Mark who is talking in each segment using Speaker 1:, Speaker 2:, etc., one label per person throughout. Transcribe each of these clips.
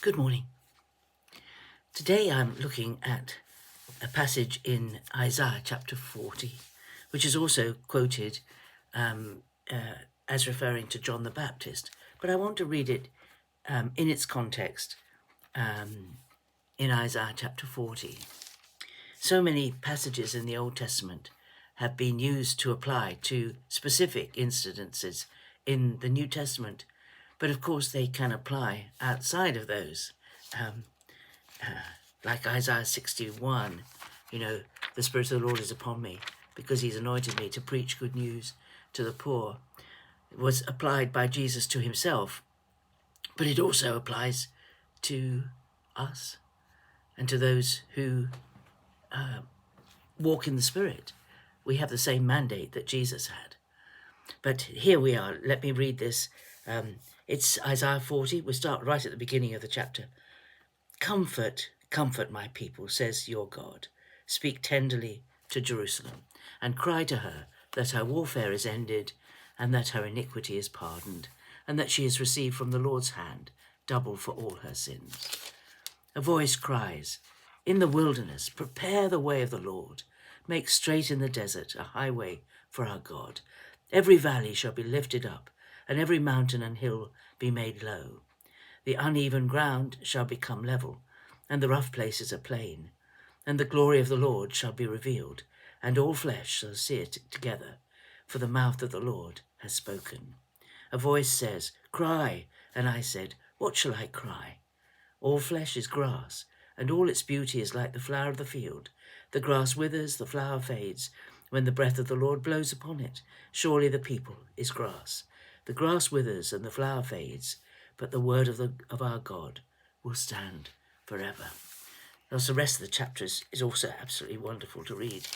Speaker 1: Good morning. Today I'm looking at a passage in Isaiah chapter 40, which is also quoted um, as referring to John the Baptist. But I want to read it in its context in Isaiah chapter 40. So many passages in the Old Testament have been used to apply to specific incidences in the New Testament, but of course they can apply outside of those. Um, like Isaiah 61, the Spirit of the Lord is upon me because he's anointed me to preach good news to the poor. It was applied by Jesus to himself, but it also applies to us and to those who walk in the Spirit. We have the same mandate that Jesus had. But here we are. Let me read this. It's Isaiah 40. We'll start right at the beginning of the chapter. Comfort, comfort my people, says your God. Speak tenderly to Jerusalem and cry to her that her warfare is ended and that her iniquity is pardoned and that she has received from the Lord's hand double for all her sins. A voice cries, in the wilderness, prepare the way of the Lord. Make straight in the desert a highway for our God. Every valley shall be lifted up and every mountain and hill be made low. The uneven ground shall become level, and the rough places a plain. And the glory of the Lord shall be revealed, and all flesh shall see it together, for the mouth of the Lord has spoken. A voice says, cry, and I said, what shall I cry? All flesh is grass, and all its beauty is like the flower of the field. The grass withers, the flower fades, when the breath of the Lord blows upon it. Surely the people is grass. The grass withers and the flower fades, but the word of our God will stand forever. Thus, the rest of the chapter is also absolutely wonderful to read.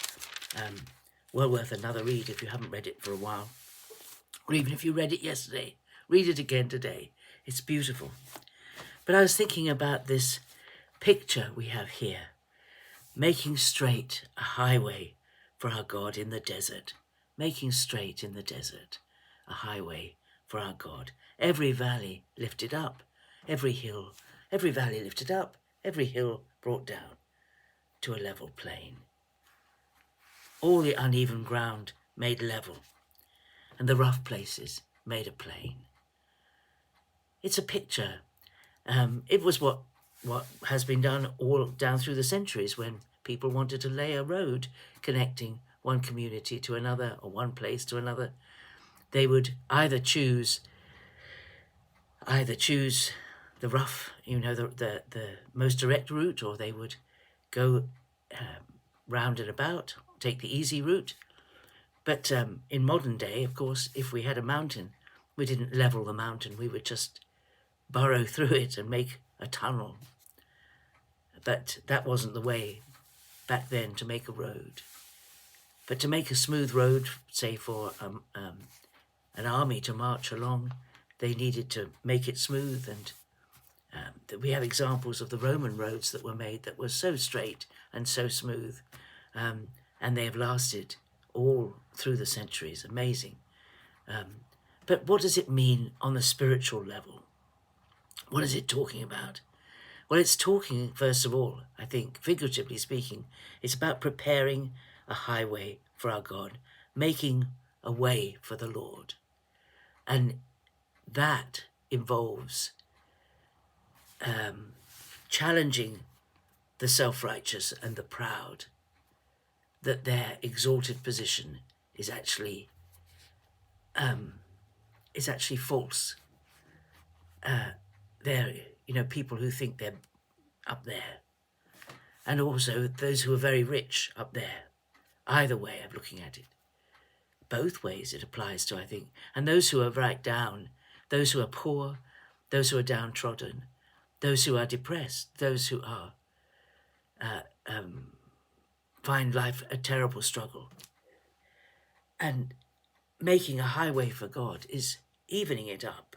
Speaker 1: Well worth another read if you haven't read it for a while. Or even if you read it yesterday, read it again today. It's beautiful. But I was thinking about this picture we have here, making straight a highway for our God in the desert. Making straight in the desert a highway for our God. Every valley lifted up, every valley lifted up, every hill brought down to a level plain. All the uneven ground made level, and the rough places made a plain. It's a picture. It was what has been done all down through the centuries when people wanted to lay a road connecting one community to another or one place to another. They would either choose the rough, the most direct route, or they would go round and about, take the easy route. But in modern day, of course, if we had a mountain, we didn't level the mountain. We would just burrow through it and make a tunnel. But that wasn't the way back then to make a road. But to make a smooth road, say for an army to march along, they needed to make it smooth. And we have examples of the Roman roads that were made that were so straight and so smooth. And they have lasted all through the centuries. Amazing. But what does it mean on the spiritual level? What is it talking about? Well, it's talking, first of all, I think, figuratively speaking, it's about preparing a highway for our God, making a way for the Lord. And that involves challenging the self-righteous and the proud, that their exalted position is actually false. They're, people who think they're up there. And also those who are very rich up there. Either way of looking at it. Both ways it applies to, I think. And those who are right down, those who are poor, those who are downtrodden, those who are depressed, those who are find life a terrible struggle. And making a highway for God is evening it up.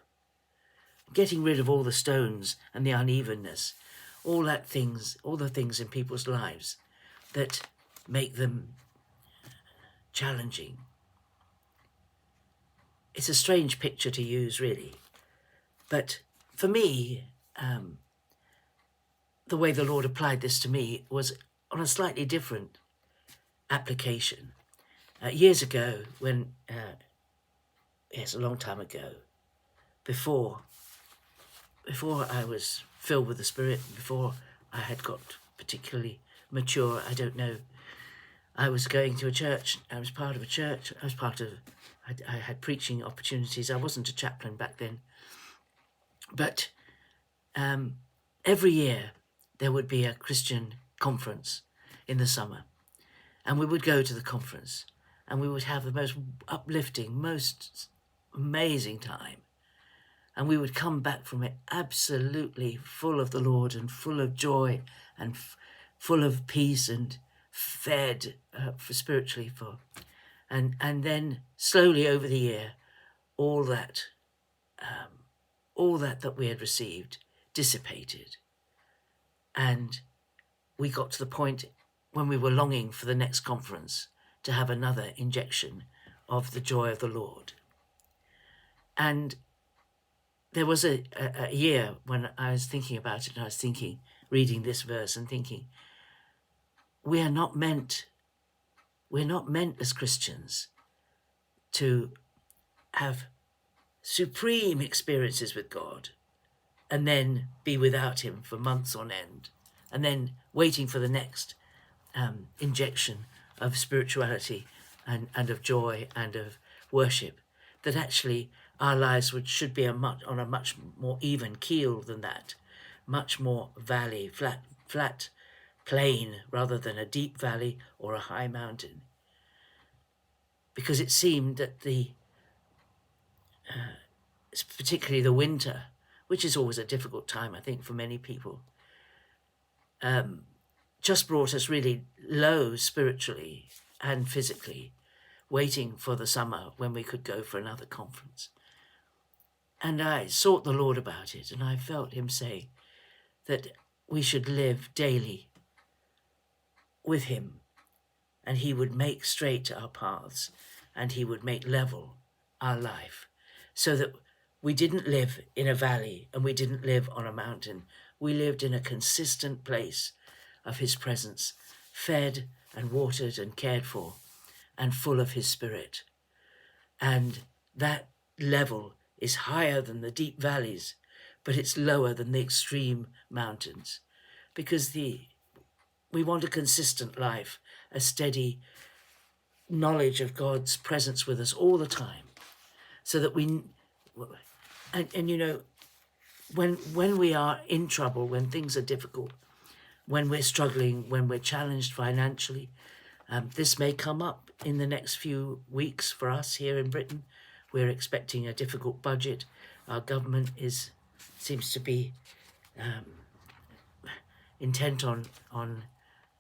Speaker 1: Getting rid of all the stones and the unevenness, all the things in people's lives that make them challenging. It's a strange picture to use, really. But for me, the way the Lord applied this to me was on a slightly different application. Years ago, when, yes, a long time ago, before I was filled with the Spirit, before I had got particularly mature, I don't know, I was going to a church. I was part of a church. I had preaching opportunities. I wasn't a chaplain back then. But every year there would be a Christian conference in the summer. And we would go to the conference and we would have the most uplifting, most amazing time. And we would come back from it absolutely full of the Lord and full of joy and full of peace and fed spiritually. And then slowly over the year, all that we had received dissipated. And we got to the point when we were longing for the next conference to have another injection of the joy of the Lord. And there was a year when I was thinking about it, and I was reading this verse and thinking, we're not meant as Christians to have supreme experiences with God and then be without him for months on end, and then waiting for the next injection of spirituality and of joy and of worship, that actually our lives should be on a much more even keel than that, much more valley, flat plain, rather than a deep valley or a high mountain. Because it seemed that particularly the winter, which is always a difficult time, I think, for many people, just brought us really low spiritually and physically, waiting for the summer when we could go for another conference. And I sought the Lord about it, and I felt him say that we should live daily with him, and he would make straight our paths, and he would make level our life, so that we didn't live in a valley and we didn't live on a mountain. We lived in a consistent place of his presence, fed and watered and cared for, and full of his Spirit. And that level is higher than the deep valleys, but it's lower than the extreme mountains, because we want a consistent life, a steady knowledge of God's presence with us all the time, so that and you know, when we are in trouble, when things are difficult, when we're struggling, when we're challenged financially, this may come up in the next few weeks for us here in Britain. We're expecting a difficult budget. Our government seems to be intent on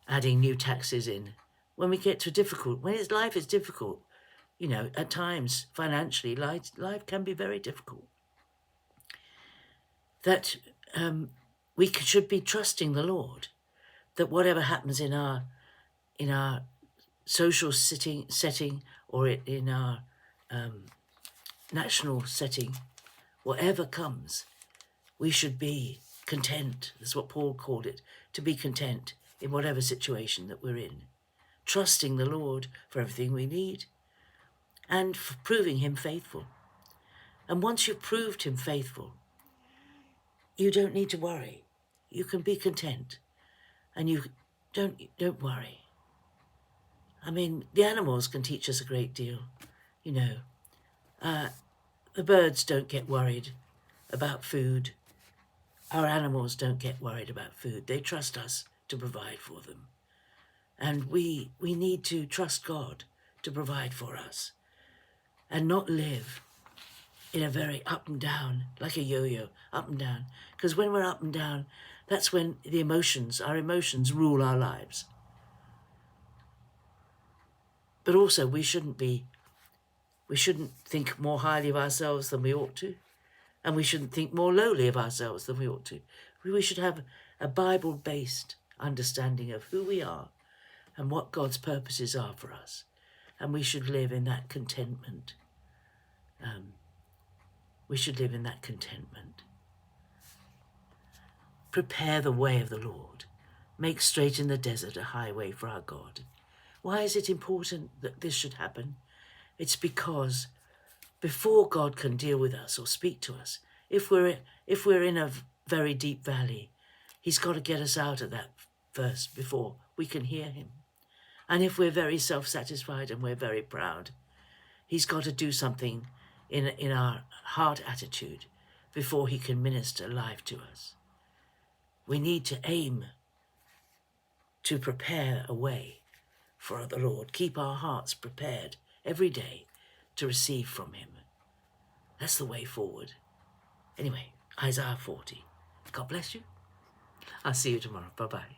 Speaker 1: adding new taxes in. When we get to when life is difficult, you know, at times financially, life can be very difficult. That we should be trusting the Lord, that whatever happens in our social setting or in our national setting, whatever comes, we should be content. That's what Paul called it, to be content in whatever situation that we're in, trusting the Lord for everything we need and for proving him faithful. And once you've proved him faithful, you don't need to worry. You can be content, and you don't worry. I mean, the animals can teach us a great deal. You know, the birds don't get worried about food. Our animals don't get worried about food. They trust us to provide for them. And we need to trust God to provide for us and not live in a very up and down, like a yo-yo, up and down. Because when we're up and down, that's when our emotions rule our lives. But also we shouldn't think more highly of ourselves than we ought to. And we shouldn't think more lowly of ourselves than we ought to. We should have a Bible-based understanding of who we are and what God's purposes are for us. And we should live in that contentment. Prepare the way of the Lord. Make straight in the desert a highway for our God. Why is it important that this should happen? It's because before God can deal with us or speak to us, if we're in a very deep valley, he's got to get us out of that first before we can hear him. And if we're very self-satisfied and we're very proud, he's got to do something in our heart attitude before he can minister life to us. We need to aim to prepare a way for the Lord. Keep our hearts prepared every day to receive from him. That's the way forward. Anyway, Isaiah 40. God bless you. I'll see you tomorrow. Bye-bye.